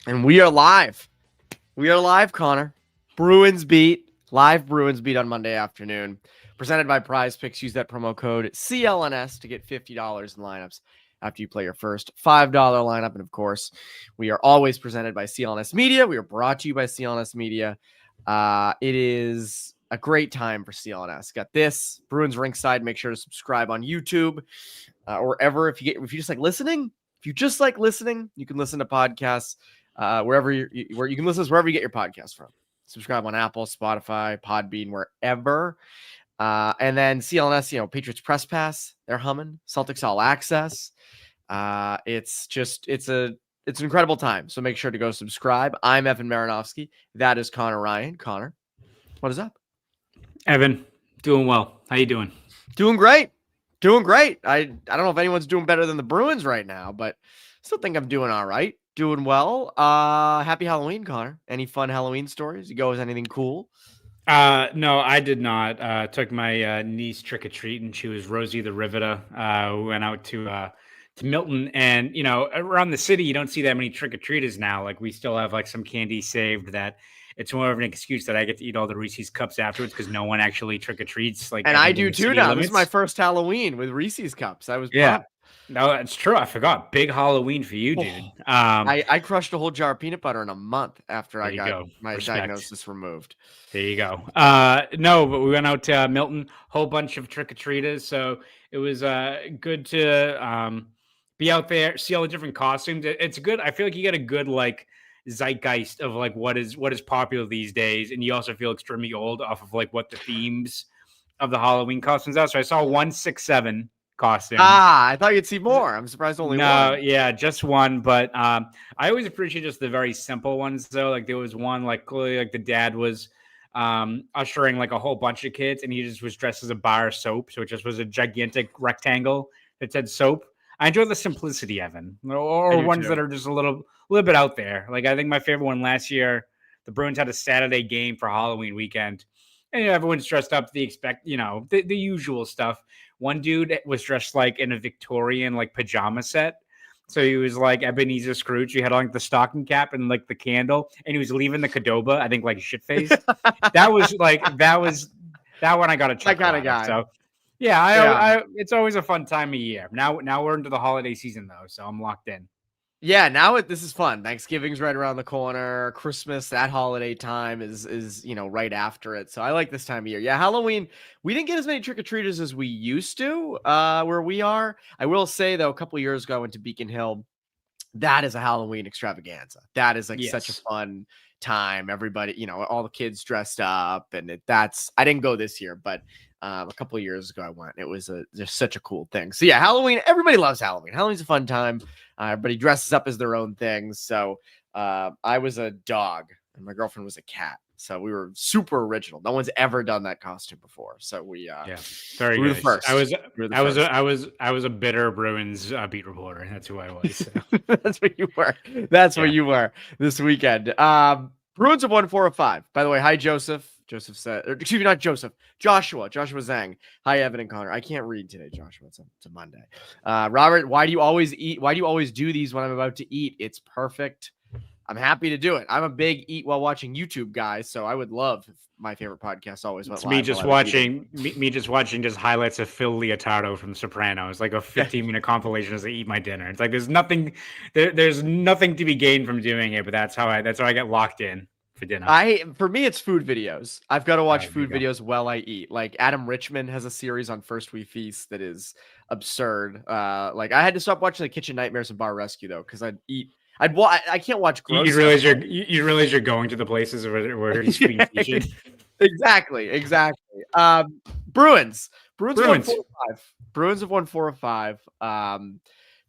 And we are live. We are live, Connor. Bruins Beat, live Bruins Beat on Monday afternoon. Presented by Prize Picks. Use that promo code CLNS to get $50 in lineups after you play your first $5 lineup. And of course, we are always presented by CLNS Media. We are brought to you by CLNS Media. It is a great time for CLNS. Got this Bruins Rinkside. Make sure to subscribe on YouTube or wherever. If you just like listening, you can listen to podcasts wherever you can listen to wherever you get your podcast from. Subscribe on Apple, Spotify, Podbean, wherever. And then CLNS, Patriots Press Pass, they're humming. Celtics All Access. It's an incredible time. So make sure to go subscribe. I'm Evan Marinofsky. That is Conor Ryan. Connor, what is up? Evan, doing well. How you doing? Doing great. I don't know if anyone's doing better than the Bruins right now, but still think I'm doing all right. Doing well. Happy Halloween, Connor. Any fun Halloween stories? You go with anything cool? No, I did not. Took my niece trick-or-treating. She was Rosie the Riveter. We went out to Milton, and around the city you don't see that many trick-or-treaters now. Like, we still have like some candy saved that it's more of an excuse that I get to eat all the Reese's cups afterwards because no one actually trick-or-treats. Like, and I do too now. This is my first Halloween with Reese's cups. I was pumped. No, that's true. I forgot. Big Halloween for you, dude. I crushed a whole jar of peanut butter in a month after I got my diagnosis removed. There you go. No, but we went out to Milton, whole bunch of trick-or-treaters. So it was good to be out there, see all the different costumes. It's good. I feel like you get a good like zeitgeist of like what is popular these days, and you also feel extremely old off of like what the themes of the Halloween costumes are. So I saw 167 costume. I thought you'd see more. I'm surprised only one. Yeah, just one. But I always appreciate just the very simple ones though. Like there was one like clearly like the dad was ushering like a whole bunch of kids, and he just was dressed as a bar of soap. So it just was a gigantic rectangle that said soap. I enjoy the simplicity, Evan, or ones that are just a little bit out there. Like I think my favorite one last year, the Bruins had a Saturday game for Halloween weekend, and everyone's dressed up. The usual stuff. One dude was dressed like in a Victorian like pajama set. So he was like Ebenezer Scrooge. He had like the stocking cap and like the candle, and he was leaving the Cadoba, I think like shit faced. that was that one I got a chuckle. That kind of guy. So yeah, it's always a fun time of year. Now we're into the holiday season though, so I'm locked in. Yeah, now this is fun. Thanksgiving's right around the corner. Christmas, that holiday time is right after it. So I like this time of year. Yeah, Halloween, we didn't get as many trick-or-treaters as we used to where we are. I will say, though, a couple of years ago, I went to Beacon Hill. That is a Halloween extravaganza. That is like such a fun time. Everybody, all the kids dressed up, and I didn't go this year, but a couple of years ago I went. It was just such a cool thing. So yeah, Halloween, everybody loves Halloween. Halloween's a fun time. Everybody dresses up as their own things. So I was a dog and my girlfriend was a cat. So we were super original. No one's ever done that costume before. So we very we good. The first. I was a bitter Bruins beat reporter. That's who I was. So. That's what you were. That's what you were this weekend. Bruins have won 4 of 5. By the way, hi Joseph. Joseph said, excuse me, not Joseph. Joshua Zhang. Hi, Evan and Connor. I can't read today, Joshua. It's a Monday. Robert, why do you always eat? Why do you always do these when I'm about to eat? It's perfect. I'm happy to do it. I'm a big eat while watching YouTube guy, so I would love if my favorite podcast always went live. Me just watching just highlights of Phil Leotardo from The Sopranos, like a 15-minute compilation as I eat my dinner. It's like there's nothing to be gained from doing it, but that's how I get locked in. For dinner. For me, it's food videos. I've got to watch food videos while I eat. Like Adam Richman has a series on First We Feast that is absurd. Like I had to stop watching the Kitchen Nightmares and Bar Rescue though, because I can't watch gross. You realize you're going to the places where he's being featured. Exactly. Bruins won 4 of 5. Bruins have won 4 of 5.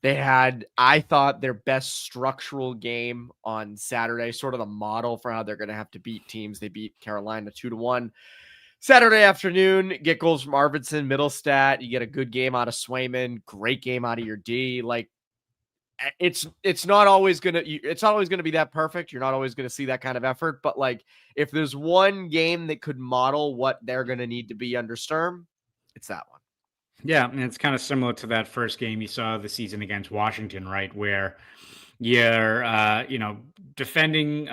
They had, I thought, their best structural game on Saturday, sort of the model for how they're going to have to beat teams. They beat Carolina 2-1. Saturday afternoon, get goals from Arvidsson, Middlestat. You get a good game out of Swayman, great game out of your D. Like, it's not always going to be that perfect. You're not always going to see that kind of effort. But, like, if there's one game that could model what they're going to need to be under Sturm, it's that one. Yeah, and it's kind of similar to that first game you saw the season against Washington, right? Where You're, defending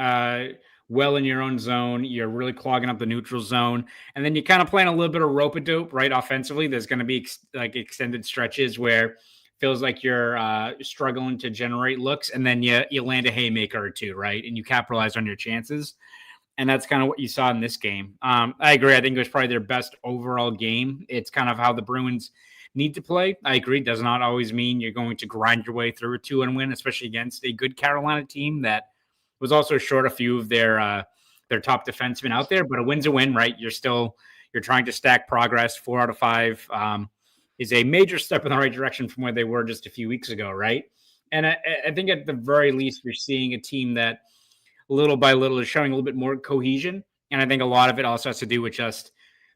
well in your own zone. You're really clogging up the neutral zone. And then you're kind of playing a little bit of rope-a-dope, right? Offensively, there's going to be extended stretches where it feels like you're struggling to generate looks. And then you land a haymaker or two, right? And you capitalize on your chances. And that's kind of what you saw in this game. I agree. I think it was probably their best overall game. It's kind of how the Bruins need to play. I agree. Does not always mean you're going to grind your way through a 2-1 win, especially against a good Carolina team that was also short a few of their top defensemen out there. But a win's a win, right? You're trying to stack progress. 4 out of 5 is a major step in the right direction from where they were just a few weeks ago, right? And I think at the very least, you're seeing a team that little by little is showing a little bit more cohesion. And I think a lot of it also has to do with just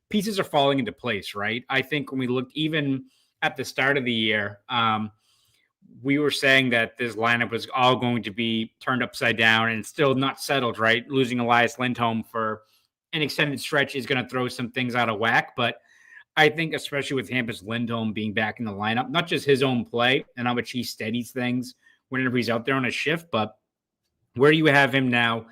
pieces are falling into place, right? I think when we looked even at the start of the year, we were saying that this lineup was all going to be turned upside down and still not settled, right? Losing Elias Lindholm for an extended stretch is going to throw some things out of whack. But I think especially with Hampus Lindholm being back in the lineup, not just his own play and how much he steadies things whenever he's out there on a shift, but where you have him now,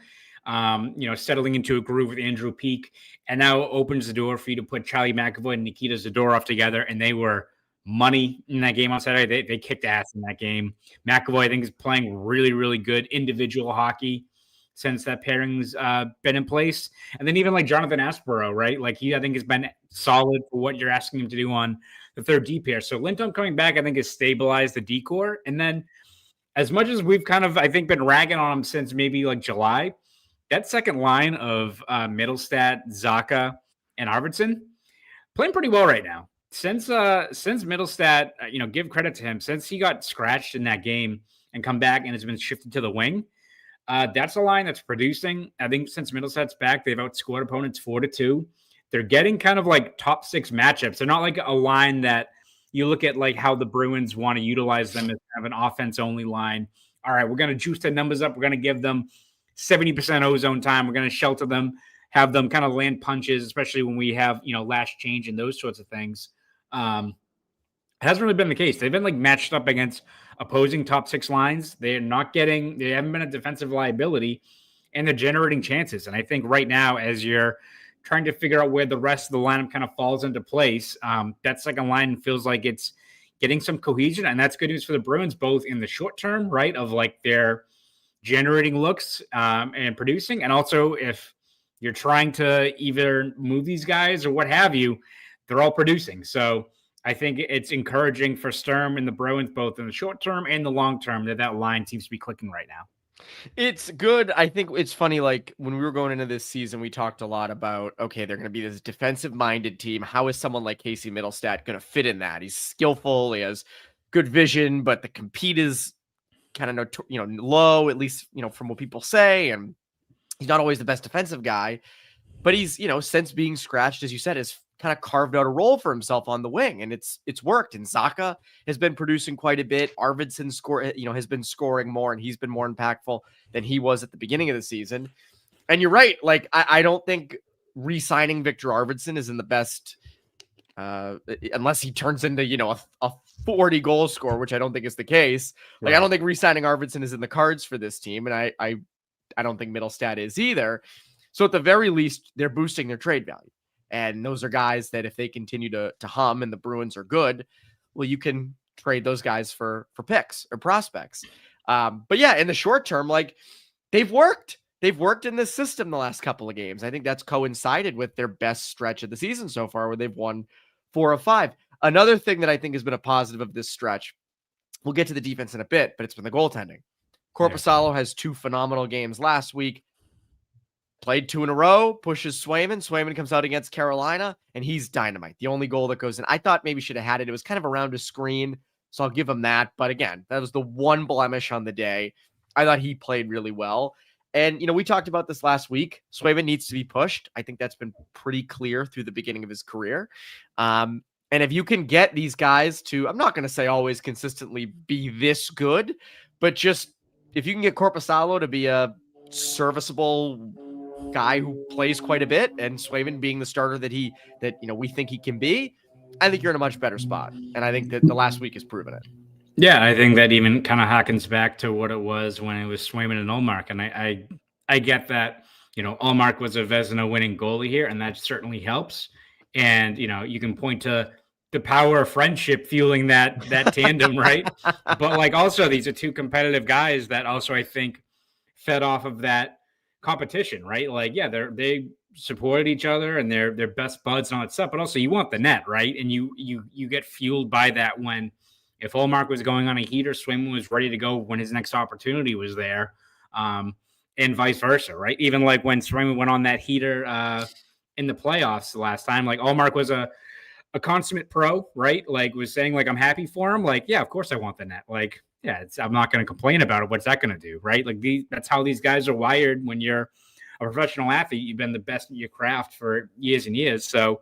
settling into a groove with Andrew Peak, and now opens the door for you to put Charlie McAvoy and Nikita Zadorov together, and they were money in that game on Saturday. They kicked ass in that game. McAvoy, I think, is playing really, really good individual hockey since that pairing's been in place. And then even like Jonathan Aspero, right? Like I think, has been solid for what you're asking him to do on the third D pair. So Lindholm coming back, I think, has stabilized the decor. And then as much as we've kind of, I think, been ragging on him since maybe like July, that second line of Middlestat, Zaka, and Arvidsson playing pretty well right now. Since Middlestat, give credit to him, since he got scratched in that game and come back and has been shifted to the wing, that's a line that's producing. I think since Middlestat's back, they've outscored opponents 4-2. They're getting kind of like top 6 matchups. They're not like a line that you look at like how the Bruins want to utilize them as kind of an offense-only line. All right, we're going to juice the numbers up. We're going to give them 70% ozone time. We're going to shelter them, have them kind of land punches, especially when we have, last change and those sorts of things. It hasn't really been the case. They've been like matched up against opposing top 6 lines. They haven't been a defensive liability, and they're generating chances. And I think right now, as you're trying to figure out where the rest of the lineup kind of falls into place, that second line feels like it's getting some cohesion, and that's good news for the Bruins, both in the short term, right, of like they're generating looks and producing, and also if you're trying to either move these guys or what have you, they're all producing. So I think it's encouraging for Sturm and the Bruins, both in the short term and the long term, that line seems to be clicking right now. It's good. I think it's funny, like when we were going into this season, we talked a lot about, okay, they're going to be this defensive-minded team. How is someone like Casey Middlestat going to fit in that? He's skillful. He has good vision, but the compete is kind of, low, at least, from what people say. And he's not always the best defensive guy, but he's, since being scratched, as you said, has kind of carved out a role for himself on the wing, and it's worked. And Zaka has been producing quite a bit. Arvidsson has been scoring more, and he's been more impactful than he was at the beginning of the season. And you're right. Like, I don't think re-signing Victor Arvidsson is in the best, unless he turns into, a 40 goal scorer, which I don't think is the case. Like, right. I don't think re-signing Arvidsson is in the cards for this team. And I don't think Middlestat is either. So at the very least, they're boosting their trade value. And those are guys that if they continue to hum and the Bruins are good, well, you can trade those guys for picks or prospects. But yeah, in the short term, like they've worked in this system the last couple of games. I think that's coincided with their best stretch of the season so far, where they've won 4 of 5. Another thing that I think has been a positive of this stretch, we'll get to the defense in a bit, but it's been the goaltending. Korpisalo has 2 phenomenal games last week. Played 2 in a row, pushes Swayman. Swayman comes out against Carolina, and he's dynamite. The only goal that goes in. I thought maybe should have had it. It was kind of around a screen, so I'll give him that. But again, that was the one blemish on the day. I thought he played really well. And, we talked about this last week. Swayman needs to be pushed. I think that's been pretty clear through the beginning of his career. And if you can get these guys to, I'm not going to say always consistently be this good, but just if you can get Korpisalo to be a serviceable guy who plays quite a bit, and Swayman being the starter that we think he can be, I think you're in a much better spot. And I think that the last week has proven it. Yeah, I think that even kind of harkens back to what it was when it was Swayman and Ullmark. And I get that, Ullmark was a Vezina winning goalie here, and that certainly helps. And, you can point to the power of friendship fueling that tandem, right? But like also these are two competitive guys that also I think fed off of that competition, right? Like, yeah, they supported each other and they're best buds and all that stuff, but also you want the net, right? And you get fueled by that when if Olmark was going on a heater, Swayman was ready to go when his next opportunity was there. And vice versa, right? Even like when Swayman went on that heater in the playoffs the last time, like Olmark was a consummate pro, right? Like was saying like, I'm happy for him. Like, yeah, of course I want the net. Like, yeah, I'm not going to complain about it. What's that going to do? Right. Like that's how these guys are wired. When you're a professional athlete, you've been the best at your craft for years and years. So,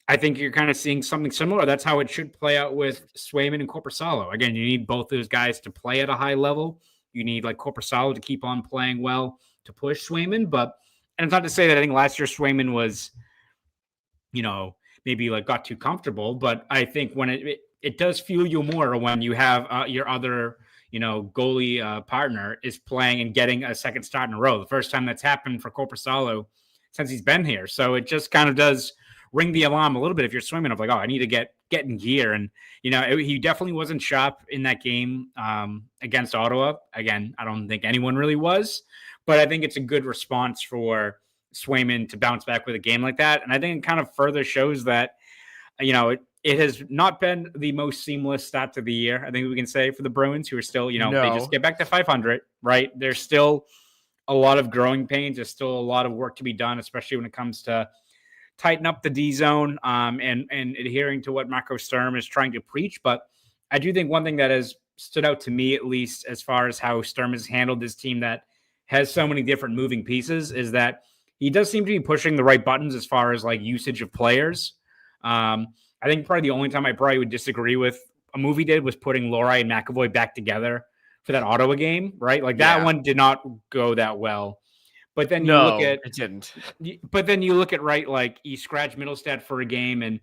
I think you're kind of seeing something similar. That's how it should play out with Swayman and Korpisalo. Again, you need both those guys to play at a high level. You need like Korpisalo to keep on playing well to push Swayman. And it's not to say that I think last year Swayman was, maybe like got too comfortable, but I think when it does fuel you more when you have your other, goalie partner is playing and getting a second start in a row. The first time that's happened for Korpisalo since he's been here. So it just kind of does ring the alarm a little bit if you're swimming of like, oh, I need to get in gear. And, he definitely wasn't sharp in that game against Ottawa. Again, I don't think anyone really was, but I think it's a good response for Swayman to bounce back with a game like that. And I think it kind of further shows that, it has not been the most seamless start to the year. I think we can say for the Bruins who are still, they just get back to 500, right? There's still a lot of growing pains. There's still a lot of work to be done, especially when it comes to tighten up the D zone and adhering to what Marco Sturm is trying to preach. But I do think one thing that has stood out to me, at least as far as how Sturm has handled this team that has so many different moving pieces, is that he does seem to be pushing the right buttons as far as like usage of players. I think probably the only time I probably would disagree with a move he did was putting Lohrei and McAvoy back together for that Ottawa game, right? Like that one did not go that well. But then it didn't. But then you look at right, like he scratched Middlestat for a game and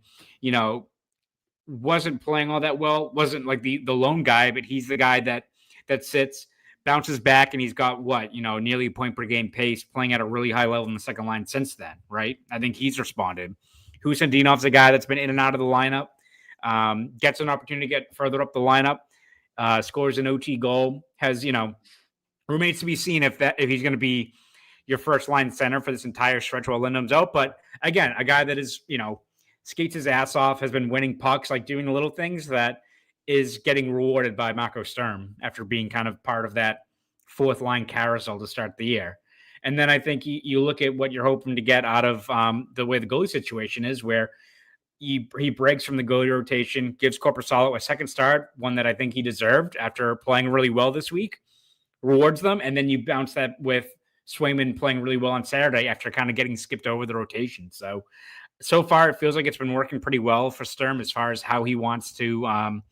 wasn't playing all that well. Wasn't like the lone guy, but he's the guy that sits, bounces back, and he's got nearly a point per game pace, playing at a really high level in the second line since then, right? I think he's responded. Husandinov's a guy that's been in and out of the lineup, gets an opportunity to get further up the lineup, scores an OT goal, has, remains to be seen if he's going to be your first line center for this entire stretch while Lindholm's out. But again, a guy that is, skates his ass off, has been winning pucks, like doing the little things that is getting rewarded by Marco Sturm after being kind of part of that fourth line carousel to start the year. And then I think you look at what you're hoping to get out of the way the goalie situation is, where he breaks from the goalie rotation, gives Korpisalo a second start, one that I think he deserved after playing really well this week, rewards them, and then you bounce that with Swayman playing really well on Saturday after kind of getting skipped over the rotation. So far, it feels like it's been working pretty well for Sturm as far as how he wants to,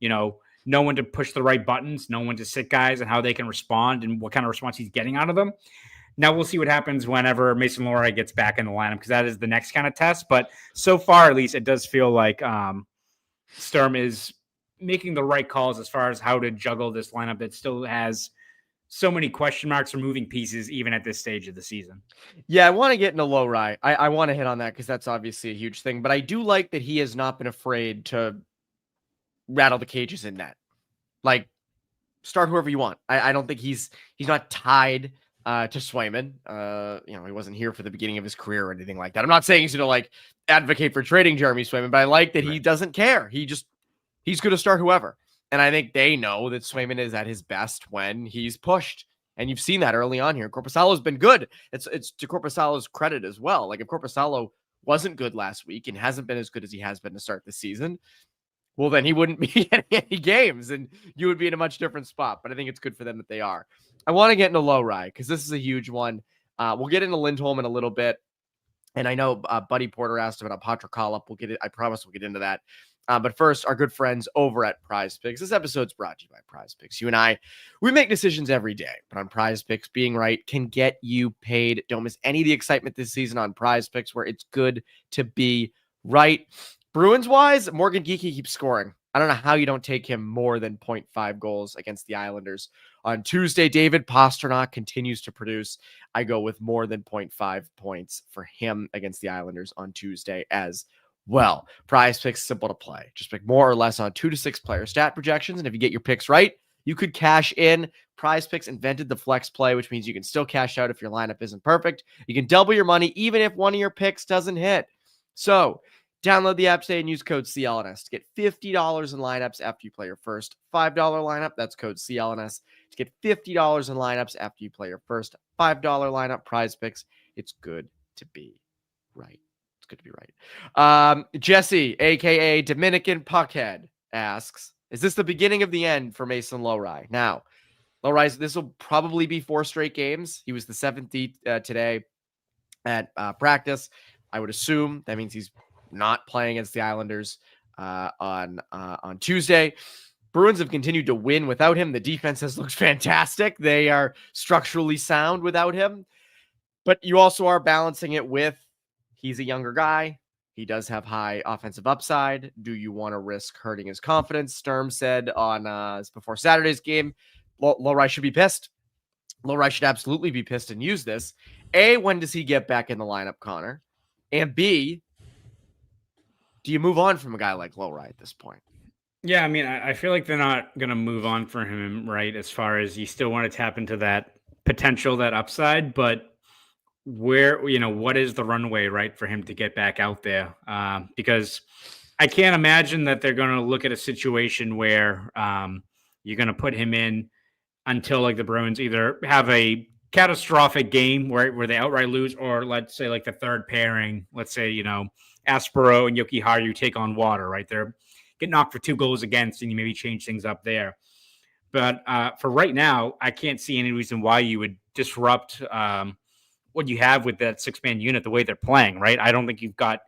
know when to push the right buttons, know when to sit guys and how they can respond and what kind of response he's getting out of them. Now we'll see what happens whenever Mason Lohrei gets back in the lineup, because that is the next kind of test. But so far, at least, it does feel like Sturm is making the right calls as far as how to juggle this lineup that still has so many question marks or moving pieces, even at this stage of the season. Yeah, I want to get into Lohrei. I want to hit on that because that's obviously a huge thing. But I do like that he has not been afraid to rattle the cages in net. Like, start whoever you want. I don't think he's not tied to Swayman. He wasn't here for the beginning of his career or anything like that. I'm not saying he's going to like advocate for trading Jeremy Swayman, but I like that he doesn't care. He's going to start whoever. And I think they know that Swayman is at his best when he's pushed. And you've seen that early on here. Korpisalo's been good. It's to Korpisalo's credit as well. Like if Korpisalo wasn't good last week and hasn't been as good as he has been to start the season, well, then he wouldn't be getting any games and you would be in a much different spot. But I think it's good for them that they are. I want to get into Lohrei because this is a huge one. We'll get into Lindholm in a little bit. And I know Buddy Porter asked about a Patra call-up. I promise we'll get into that. But first, our good friends over at Prize Picks. This episode's brought to you by Prize Picks. You and I, we make decisions every day. But on Prize Picks, being right can get you paid. Don't miss any of the excitement this season on Prize Picks, where it's good to be right. Bruins-wise, Morgan Geekie keeps scoring. I don't know how you don't take him more than 0.5 goals against the Islanders on Tuesday. David Pastrnak continues to produce. I go with more than 0.5 points for him against the Islanders on Tuesday as well. Prize Picks, simple to play. Just pick more or less on 2 to 6 player stat projections. And if you get your picks right, you could cash in. Prize Picks invented the flex play, which means you can still cash out if your lineup isn't perfect. You can double your money even if one of your picks doesn't hit. So download the app today and use code CLNS to get $50 in lineups after you play your first $5 lineup. That's code CLNS to get $50 in lineups after you play your first $5 lineup. Prize Picks. It's good to be right. It's good to be right. Jesse, aka Dominican Puckhead, asks, is this the beginning of the end for Mason Lohrei? Now, Lohrei, this will probably be 4 straight games. He was the 7th today at practice. I would assume that means he's not playing against the Islanders on Tuesday. Bruins have continued to win without him. The defense has looked fantastic. They are structurally sound without him. But you also are balancing it with he's a younger guy. He does have high offensive upside. Do you want to risk hurting his confidence? Sturm said on before Saturday's game, Lohrei should be pissed. Lohrei should absolutely be pissed and use this. A, when does he get back in the lineup, Connor? And B, do you move on from a guy like Lohrei at this point? Yeah, I mean, I feel like they're not going to move on from him, right? As far as you still want to tap into that potential, that upside, but where, what is the runway, right, for him to get back out there? Because I can't imagine that they're going to look at a situation where you're going to put him in until like the Bruins either have a catastrophic game where they outright lose, or let's say like the third pairing, let's say, Aspero and Yoki Haru take on water, right? They're get knocked for 2 goals against, and you maybe change things up there. But for right now, I can't see any reason why you would disrupt what you have with that 6-man unit the way they're playing, right? I don't think you've got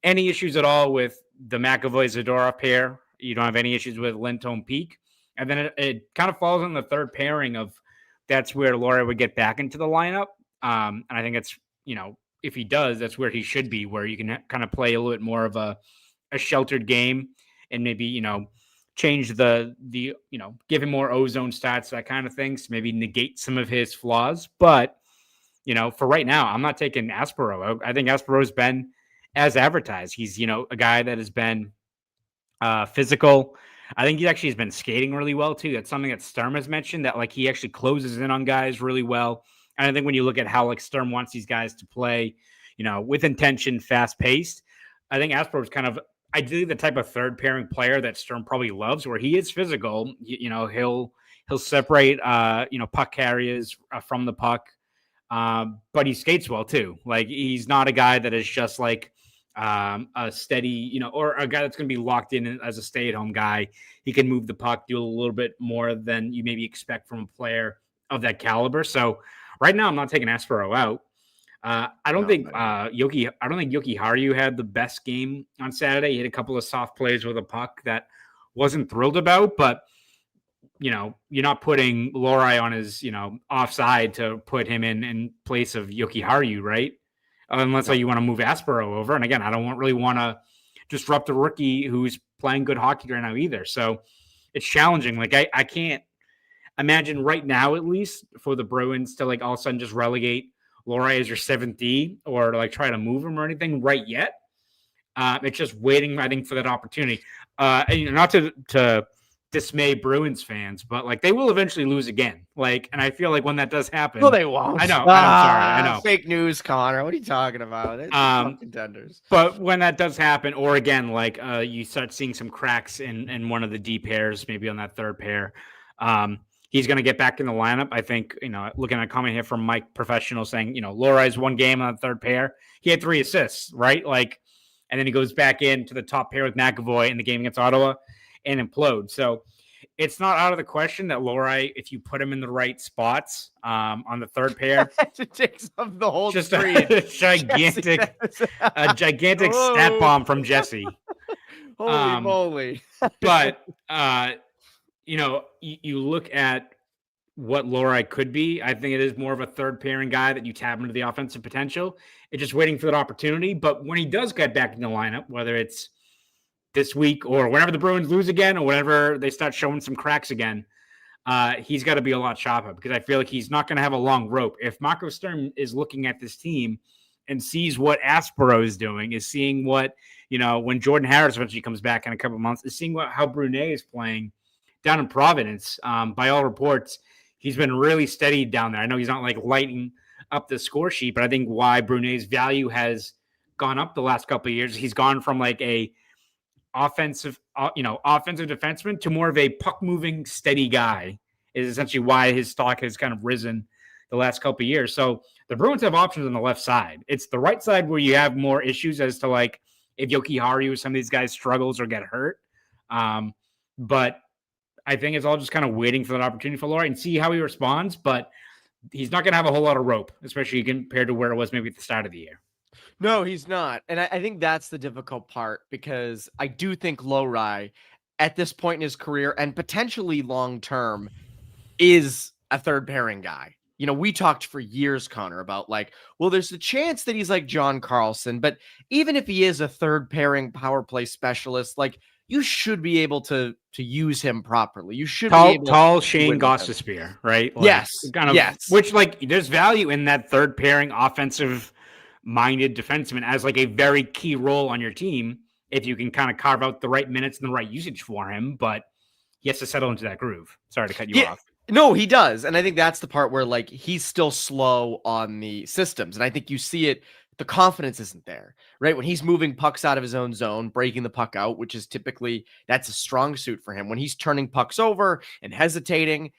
any issues at all with the McAvoy-Zadorov pair. You don't have any issues with Lindholm Peak. And then it kind of falls on the third pairing of that's where Lohrei would get back into the lineup. And I think it's, if he does, that's where he should be, where you can kind of play a little bit more of a sheltered game and maybe, change the give him more ozone stats, that kind of things, maybe negate some of his flaws. But, for right now, I'm not taking Aspero. I think Aspero's been as advertised. He's, a guy that has been physical. I think he actually has been skating really well too. That's something that Sturm has mentioned, that like he actually closes in on guys really well. And I think when you look at how like Sturm wants these guys to play, with intention, fast paced, I think Aspero is kind of ideally the type of third pairing player that Sturm probably loves, where he is physical. He'll separate puck carriers from the puck, but he skates well too. Like he's not a guy that is just like a steady, or a guy that's going to be locked in as a stay-at-home guy. He can move the puck, do a little bit more than you maybe expect from a player of that caliber. So right now, I'm not taking Aspero out. I don't think Yoki Haru had the best game on Saturday. He had a couple of soft plays with a puck that wasn't thrilled about, but you're not putting Lohrei on his, offside to put him in place of Yoki Haru, right? Unless you want to move Aspero over. And again, I don't really want to disrupt a rookie who's playing good hockey right now either. So it's challenging. Like I can't imagine right now, at least for the Bruins to like all of a sudden just relegate Lohrei as your 7th D or like try to move him or anything right yet. It's just waiting, I think, for that opportunity. And not to dismay Bruins fans, but like they will eventually lose again. Like, and I feel like when that does happen, no, they won't. I know. I'm sorry. I know. Fake news, Connor. What are you talking about? They're contenders. But when that does happen, or again, like you start seeing some cracks in one of the D pairs, maybe on that third pair, he's going to get back in the lineup. I think, looking at a comment here from Mike Professional saying, Lohrei's 1 game on the third pair. He had 3 assists, right? Like, and then he goes back into the top pair with McAvoy in the game against Ottawa and implodes. So it's not out of the question that Lohrei, if you put him in the right spots on the third pair, it takes up the whole just screen. a gigantic stat bomb from Jesse. Holy moly. But, you look at what Lohrei could be. I think it is more of a third pairing guy that you tap into the offensive potential. It's just waiting for that opportunity. But when he does get back in the lineup, whether it's this week or whenever the Bruins lose again or whenever they start showing some cracks again, he's got to be a lot sharper because I feel like he's not going to have a long rope. If Marco Sturm is looking at this team and sees what Aspero is doing, is seeing what, when Jordan Harris eventually comes back in a couple of months, is seeing how Brunet is playing down in Providence. By all reports, he's been really steady down there. I know he's not like lighting up the score sheet, but I think why Brunet's value has gone up the last couple of years, he's gone from like a offensive defenseman to more of a puck moving steady guy is essentially why his stock has kind of risen the last couple of years. So the Bruins have options on the left side. It's the right side where you have more issues as to like if Yoki Haru or some of these guys struggles or get hurt. But I think it's all just kind of waiting for that opportunity for Lohrei and see how he responds. But he's not going to have a whole lot of rope, especially compared to where it was maybe at the start of the year. No, he's not. And I think that's the difficult part because I do think Lohrei at this point in his career and potentially long-term is a third pairing guy. We talked for years, Connor, about like, well, there's a chance that he's like John Carlson, but even if he is a third pairing power play specialist, like you should be able to use him properly. You should be able tall Shane Gostisbehere, right? Like, yes. Yes. Which like there's value in that third pairing offensive minded defenseman as like a very key role on your team if you can kind of carve out the right minutes and the right usage for him, but he has to settle into that groove. Sorry to cut you off. No, he does. And I think that's the part where like he's still slow on the systems. And I think you see it, the confidence isn't there, right? When he's moving pucks out of his own zone, breaking the puck out, which is typically that's a strong suit for him. When he's turning pucks over and hesitating,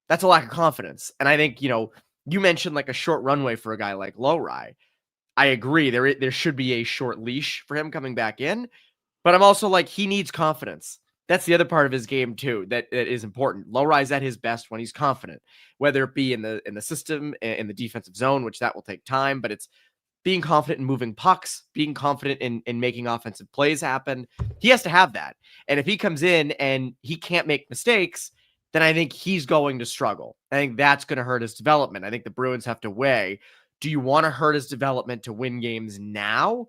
that's a lack of confidence. And I think, you mentioned like a short runway for a guy like Lohrei. I agree. There should be a short leash for him coming back in, but I'm also like, he needs confidence. That's the other part of his game too. That is important. Lohrei's at his best when he's confident, whether it be in the system, in the defensive zone, which that will take time, but it's being confident in moving pucks, being confident in making offensive plays happen. He has to have that. And if he comes in and he can't make mistakes, then I think he's going to struggle. I think that's going to hurt his development. I think the Bruins have to weigh, do you want to hurt his development to win games now,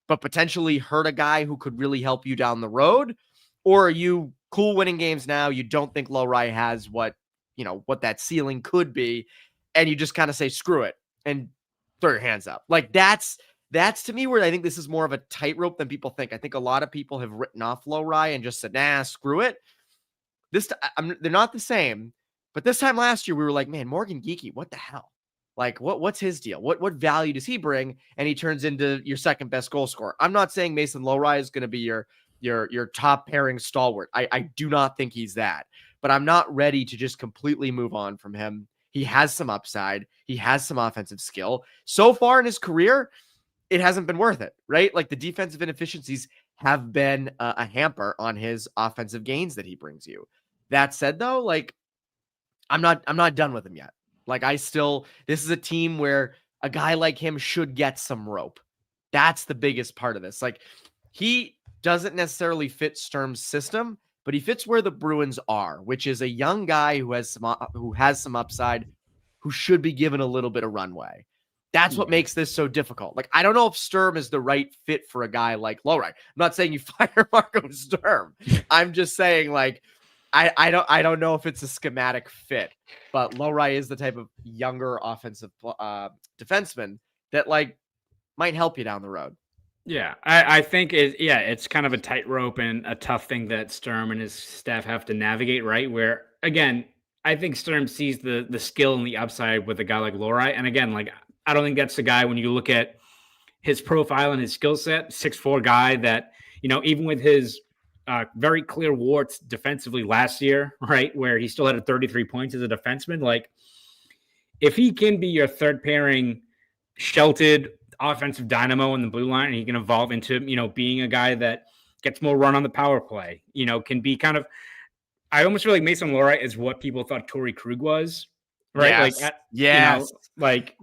but potentially hurt a guy who could really help you down the road? Or are you cool winning games now? You don't think Lohrei has what that ceiling could be, and you just kind of say, screw it, and throw your hands up. Like that's to me where I think this is more of a tightrope than people think. I think a lot of people have written off Lohrei and just said, nah, screw it. They're not the same, but this time last year we were like, man, Morgan Geekie, what the hell? Like, what's his deal? What value does he bring? And he turns into your second best goal scorer. I'm not saying Mason Lohrei is going to be your top pairing stalwart. I do not think he's that, but I'm not ready to just completely move on from him. He has some upside. He has some offensive skill. So far in his career, it hasn't been worth it, right? Like the defensive inefficiencies have been a hamper on his offensive gains that he brings you. That said, though, like I'm not done with him yet. Like this is a team where a guy like him should get some rope. That's the biggest part of this. Like he doesn't necessarily fit Sturm's system, but he fits where the Bruins are, which is a young guy who has some upside, who should be given a little bit of runway. That's what makes this so difficult. Like, I don't know if Sturm is the right fit for a guy like Lohrei. I'm not saying you fire Marco Sturm. I'm just saying, like, I don't know if it's a schematic fit, but Lohrei is the type of younger offensive defenseman that like might help you down the road. Yeah, I think it's kind of a tightrope and a tough thing that Sturm and his staff have to navigate, right? Where again, I think Sturm sees the skill and the upside with a guy like Lohrei, and again, like I don't think that's the guy when you look at his profile and his skill set, 6'4" guy that even with his very clear warts defensively last year, right, where he still had 33 points as a defenseman. Like, if he can be your third pairing, sheltered offensive dynamo in the blue line, and he can evolve into being a guy that gets more run on the power play, can be kind of. I almost feel like Mason Lohrei is what people thought Torrey Krug was, right? Yes. Like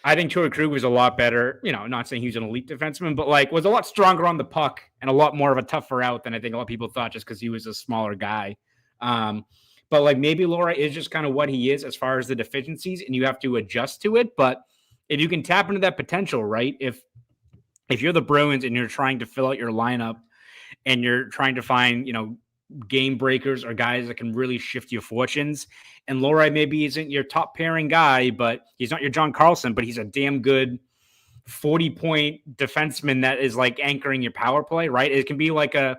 I think Torrey Krug was a lot better, not saying he was an elite defenseman, but like was a lot stronger on the puck and a lot more of a tougher out than I think a lot of people thought just because he was a smaller guy. But like maybe Lohrei is just kind of what he is as far as the deficiencies, and you have to adjust to it. But if you can tap into that potential, right? If you're the Bruins and you're trying to fill out your lineup and you're trying to find, game breakers or guys that can really shift your fortunes. And Lohrei maybe isn't your top pairing guy, but he's not your John Carlson, but he's a damn good 40-point defenseman that is like anchoring your power play, right? It can be like I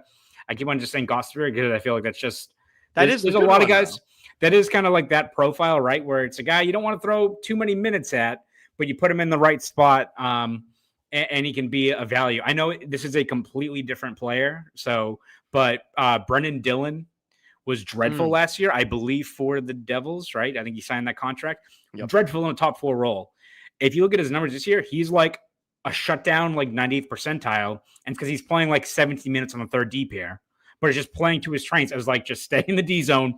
keep on just saying Gosper because I feel like that's just, there's a lot of guys that is kind of like that profile, right? Where it's a guy you don't want to throw too many minutes at, but you put him in the right spot. And he can be a value. I know this is a completely different player. But Brendan Dillon was dreadful last year, I believe, for the Devils, right? I think he signed that contract. Yep. Dreadful in a top 4 role. If you look at his numbers this year, he's like a shutdown, like 98th percentile. And because he's playing like 17 minutes on the third D pair, but it's just playing to his strengths. I was like, just stay in the D zone,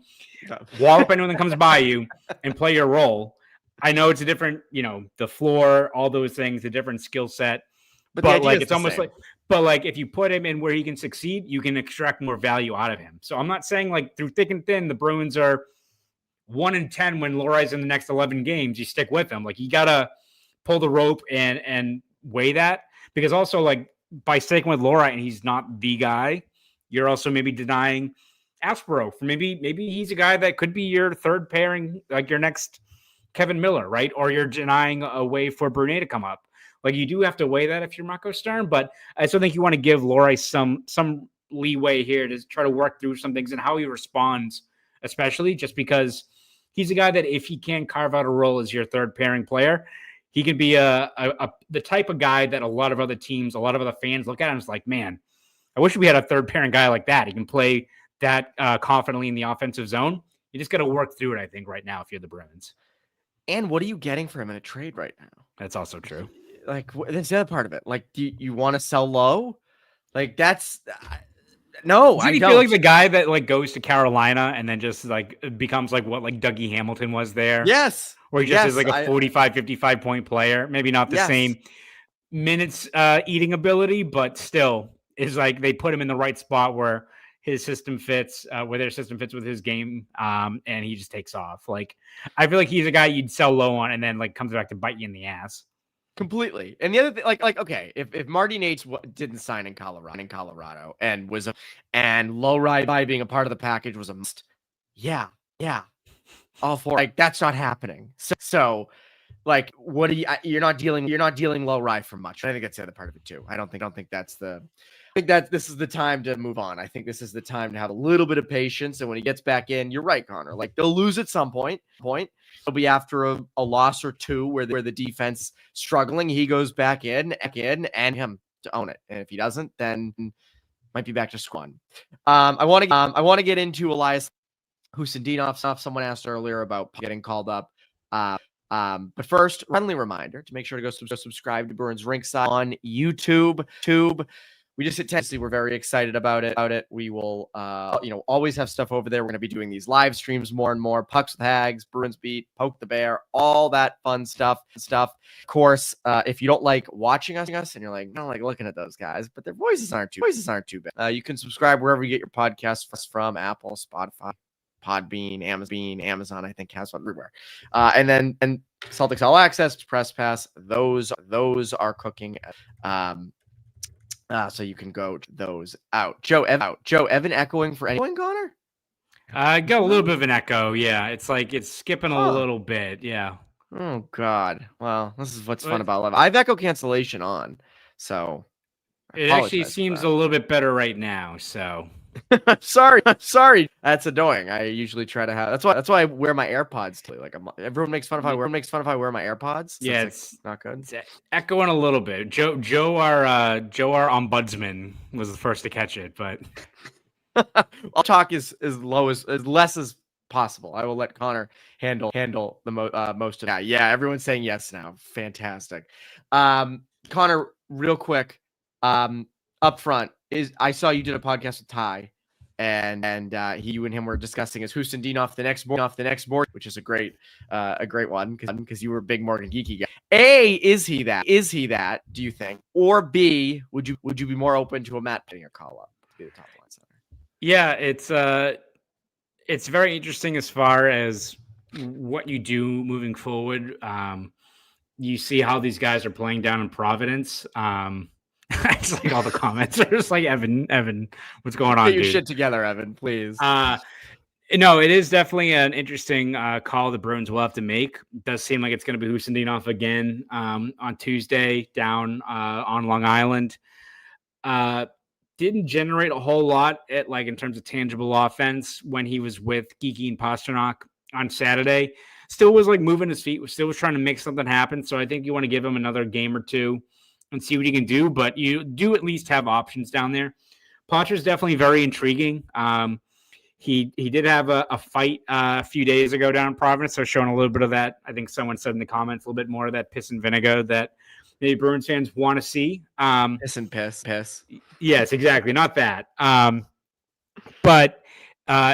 wall up anyone that comes by you, and play your role. I know it's a different, the floor, all those things, a different skill set. But like, it's almost like, if you put him in where he can succeed, you can extract more value out of him. So I'm not saying like through thick and thin, the Bruins are 1-10 when Lohrei's in the next 11 games. You stick with him. Like, you got to pull the rope and weigh that, because also like by sticking with Lohrei and he's not the guy, you're also maybe denying Aspero for maybe he's a guy that could be your third pairing, like your next Kevin Miller, right? Or you're denying a way for Brunet to come up. Like, you do have to weigh that if you're Marco Sturm, but I still think you want to give Lohrei some leeway here to try to work through some things and how he responds, especially just because he's a guy that if he can carve out a role as your third pairing player, he can be the type of guy that a lot of other teams, a lot of other fans look at him and is like, man, I wish we had a third pairing guy like that. He can play that confidently in the offensive zone. You just got to work through it, I think, right now if you're the Bruins. And what are you getting for him in a trade right now? That's also true. Like, that's the other part of it. Like, do you want to sell low? Like, that's no. I don't feel like the guy that like goes to Carolina and then just like becomes like what like Dougie Hamilton was there. Yes, where he just is like a 45, 55 point player. Maybe not the same minutes eating ability, but still is like they put him in the right spot where his system fits, where their system fits with his game, and he just takes off. Like, I feel like he's a guy you'd sell low on and then like comes back to bite you in the ass. Completely. And the other thing, like, okay, if Marty Nates didn't sign in Colorado and was and Lohrei by being a part of the package was a must, yeah, all for like that's not happening. So like, what do you're not dealing Lohrei for much. I think that's the other part of it too. I don't think that's I think that this is the time to move on. I think this is the time to have a little bit of patience. And when he gets back in, you're right, Connor. Like, they'll lose at some point. It'll be after a loss or two where the defense struggling. He goes back in and him to own it. And if he doesn't, then might be back to squad. I want to get into Elias Husindinov. Someone asked earlier about getting called up. But first, friendly reminder to make sure to go subscribe to Bruins Rinkside on YouTube. We just hit 10. We're very excited about it. We will, always have stuff over there. We're going to be doing these live streams more and more. Pucks with Hags, Bruins Beat, Poke the Bear, all that fun stuff. Of course, if you don't like watching us and you're like, I don't like looking at those guys, but their voices aren't too bad. You can subscribe wherever you get your podcasts from: Apple, Spotify, Podbean, Amazon, I think has one everywhere. And Celtics All Access, Press Pass, those are cooking. So you can go those out. Joe Evan echoing for anyone, Connor? I got a little bit of an echo. Yeah, it's like it's skipping a little bit. Yeah. Oh God. Well, this is what's fun about live. I have echo cancellation on, so it actually seems a little bit better right now. So I'm sorry. That's annoying. I usually try to have. That's why I wear my AirPods too. Like, everyone makes fun if I wear my AirPods. So yeah, it's not good. It's echoing a little bit. Joe, our ombudsman was the first to catch it, but I'll talk as less as possible. I will let Connor handle the most of that. Yeah, everyone's saying yes now. Fantastic. Connor, real quick, up front. I saw you did a podcast with Ty, and you and him were discussing is Husindinov the next Morgan, which is a great one because you were a big Morgan geeky guy. A, is he that? Do you think? Or B, would you be more open to a Matt putting a call up to be the top line center? Yeah, it's very interesting as far as what you do moving forward. You see how these guys are playing down in Providence. It's like all the comments are just like, Evan, what's going on, Get your dude? shit together, Evan, please. No, it is definitely an interesting call the Bruins will have to make. It does seem like it's going to be Husendinov again on Tuesday down on Long Island. Didn't generate a whole lot at like in terms of tangible offense when he was with Geeky and Pasternak on Saturday. Still was like moving his feet, still was trying to make something happen. So I think you want to give him another game or two and see what he can do. But you do at least have options down there. Potter's definitely very intriguing. He did have a fight a few days ago down in Providence, so showing a little bit of that. I think someone said in the comments a little bit more of that piss and vinegar that maybe Bruins fans want to see. Piss and piss. Yes, exactly. Not that. But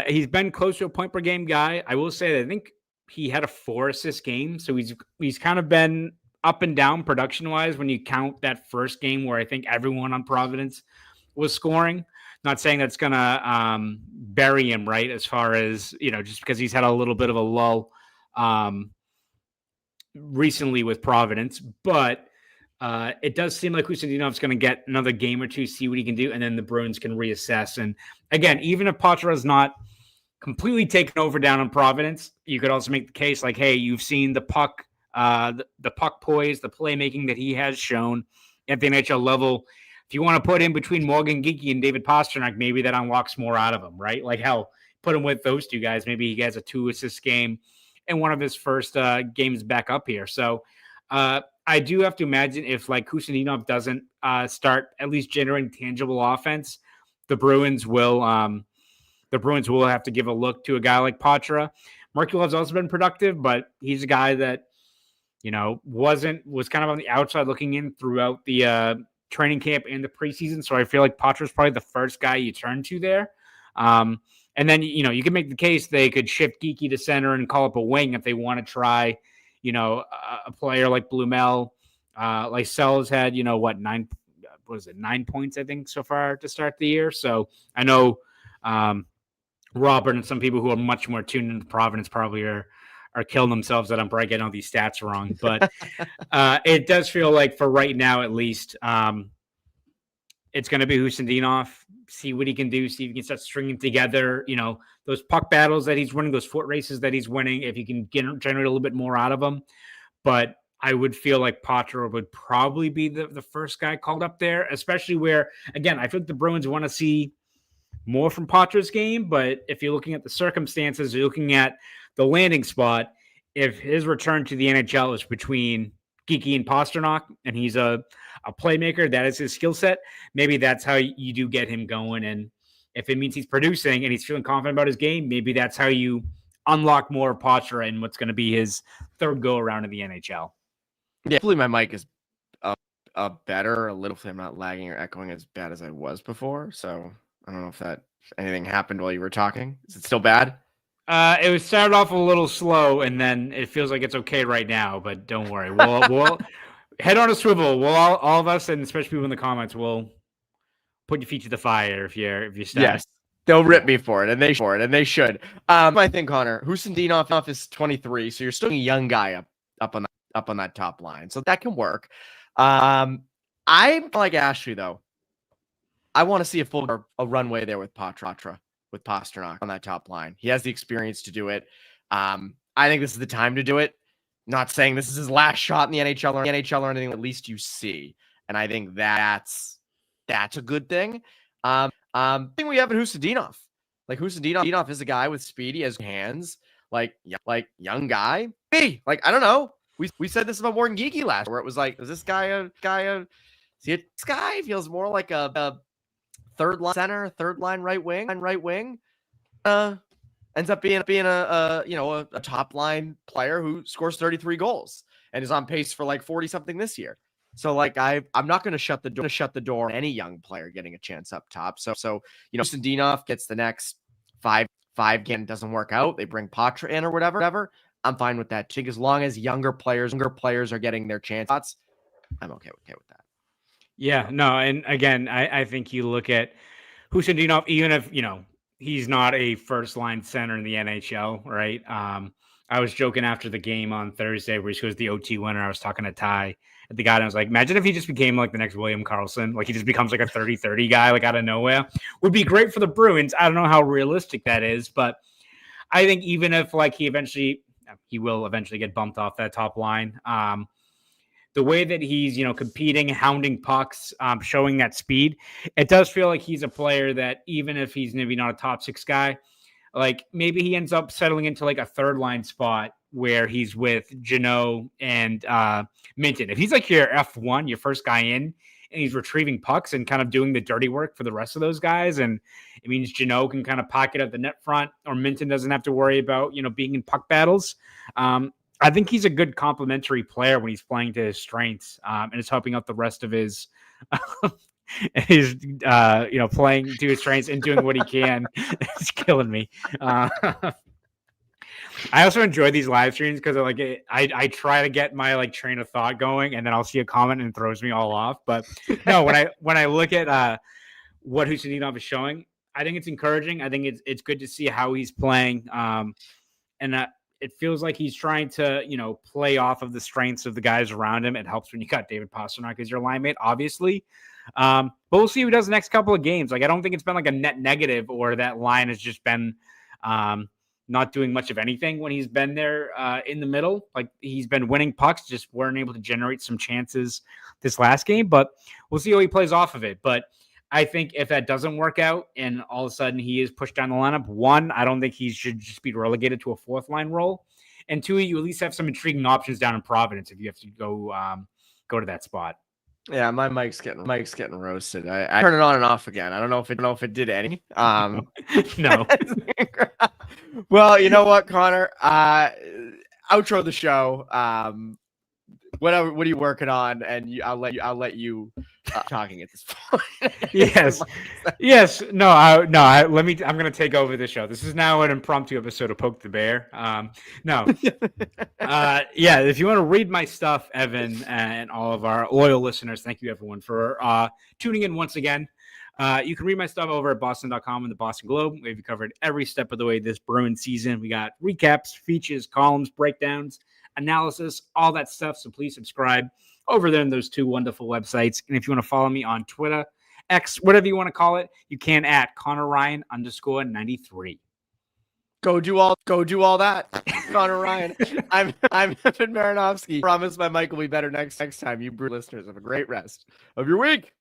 he's been close to a point per game guy. I will say that I think he had a 4-assist game, so he's kind of been up and down production wise when you count that first game where I think everyone on Providence was scoring. Not saying that's going to bury him, right, as far as, just because he's had a little bit of a lull recently with Providence. But it does seem like Husendinov's going to get another game or two, see what he can do, and then the Bruins can reassess. And again, even if Poitras not completely taken over down on Providence, you could also make the case like, hey, you've seen the puck, the puck poise, the playmaking that he has shown at the NHL level. If you want to put in between Morgan Geeky and David Pasternak, maybe that unlocks more out of him, right? Like hell, put him with those two guys. Maybe he has a 2-assist game in one of his first games back up here. So I do have to imagine if like Husendinov doesn't start at least generating tangible offense, the Bruins will have to give a look to a guy like Poitras. Merkulov's also been productive, but he's a guy that was kind of on the outside looking in throughout the training camp and the preseason. So I feel like Poitras probably the first guy you turn to there. And then, you can make the case they could shift Geeky to center and call up a wing if they want to try, a player like Blumel. Like Sells had, 9 points, I think, so far to start the year. So I know Robert and some people who are much more tuned into Providence probably are killing themselves that I'm probably getting all these stats wrong. But it does feel like for right now, at least, it's going to be Husendinov, see what he can do, see if he can start stringing together, those puck battles that he's winning, those foot races that he's winning, if you can generate a little bit more out of them. But I would feel like Poitras would probably be the first guy called up there, especially where, again, I feel like the Bruins want to see more from Poitras' game. But if you're looking at the circumstances, you're looking at the landing spot, if his return to the NHL is between Geeky and Pasternak, and he's a playmaker, that is his skill set, maybe that's how you do get him going. And if it means he's producing and he's feeling confident about his game, maybe that's how you unlock more Poitras and what's going to be his third go around in the NHL. Yeah, hopefully my mic is better, a little. Hopefully I'm not lagging or echoing as bad as I was before. So I don't know if anything happened while you were talking. Is it still bad? It was started off a little slow, and then it feels like it's okay right now. But don't worry, we'll head on a swivel. We'll all of us, and especially people in the comments, will put your feet to the fire if you're stuck. Yes, they'll rip me for it, and they should. I think Connor Husendinov is 23, so you're still a young guy up on that top line, so that can work. I'm like Ashley though. I want to see a runway there with with Pasternak on that top line. He has the experience to do it. I think this is the time to do it. Not saying this is his last shot in the NHL or anything. At least you see, and I think that's a good thing. I think we have Husendinov. Like Husendinov is a guy with speed. He has hands. Like young guy. Hey, like I don't know. We said this about Morgan Geeky last, where it was like, is this guy see it? This guy feels more like a third line center, third line right wing. Ends up being a top line player who scores 33 goals and is on pace for like 40 something this year. So like I'm not going to shut the door on any young player getting a chance up top. So Husendinov gets the next five game, doesn't work out. They bring Poitras in or whatever. I'm fine with that too. As long as younger players are getting their chance, I'm okay with that. Yeah, no, and again, I think you look at Husendinov, even if he's not a first line center in the NHL, right? I was joking after the game on Thursday where he was the OT winner. I was talking to Ty, at the guy and I was like, imagine if he just became like the next William Karlsson. Like he just becomes like a 30-30 guy, like out of nowhere. Would be great for the Bruins. I don't know how realistic that is, but I think even if like he will eventually get bumped off that top line. The way that he's, competing, hounding pucks, showing that speed, it does feel like he's a player that even if he's maybe not a top 6 guy, like maybe he ends up settling into like a third line spot where he's with Jeannot and Minton. If he's like your F1, your first guy in, and he's retrieving pucks and kind of doing the dirty work for the rest of those guys, and it means Jeannot can kind of pocket at the net front, or Minton doesn't have to worry about, being in puck battles. I think he's a good complementary player when he's playing to his strengths, and it's helping out the rest of his playing to his strengths and doing what he can. It's killing me. I also enjoy these live streams because I try to get my train of thought going, and then I'll see a comment and it throws me all off. But no, when I look at what Huseninov is showing, I think it's encouraging. I think it's good to see how he's playing, and it feels like he's trying to, play off of the strengths of the guys around him. It helps when you got David Pastrnak as your line mate, obviously. But we'll see who does the next couple of games. Like, I don't think it's been like a net negative or that line has just been not doing much of anything when he's been there in the middle. Like, he's been winning pucks, just weren't able to generate some chances this last game. But we'll see how he plays off of it. But I think if that doesn't work out and all of a sudden he is pushed down the lineup, one, I don't think he should just be relegated to a fourth line role. And two, you at least have some intriguing options down in Providence if you have to go to that spot. Yeah, my mic's getting roasted. I turn it on and off again. I don't know if it did any. No. Well, you know what, Connor? Outro the show. What are you working on? And I'll let you talking at this point. Yes. No. I'm going to take over the show. This is now an impromptu episode of Poke the Bear. No. If you want to read my stuff, Evan, and all of our loyal listeners, thank you everyone for tuning in once again. You can read my stuff over at boston.com and the Boston Globe. We've covered every step of the way this Bruins season. We got recaps, features, columns, breakdowns, analysis, all that stuff. So please subscribe over there in those two wonderful websites. And if you want to follow me on Twitter, X, whatever you want to call it, you can at Conor Ryan _93. Go do all that, Conor Ryan. I'm Evan Marinofsky. Promise my mic will be better next time. You Bruins listeners have a great rest of your week.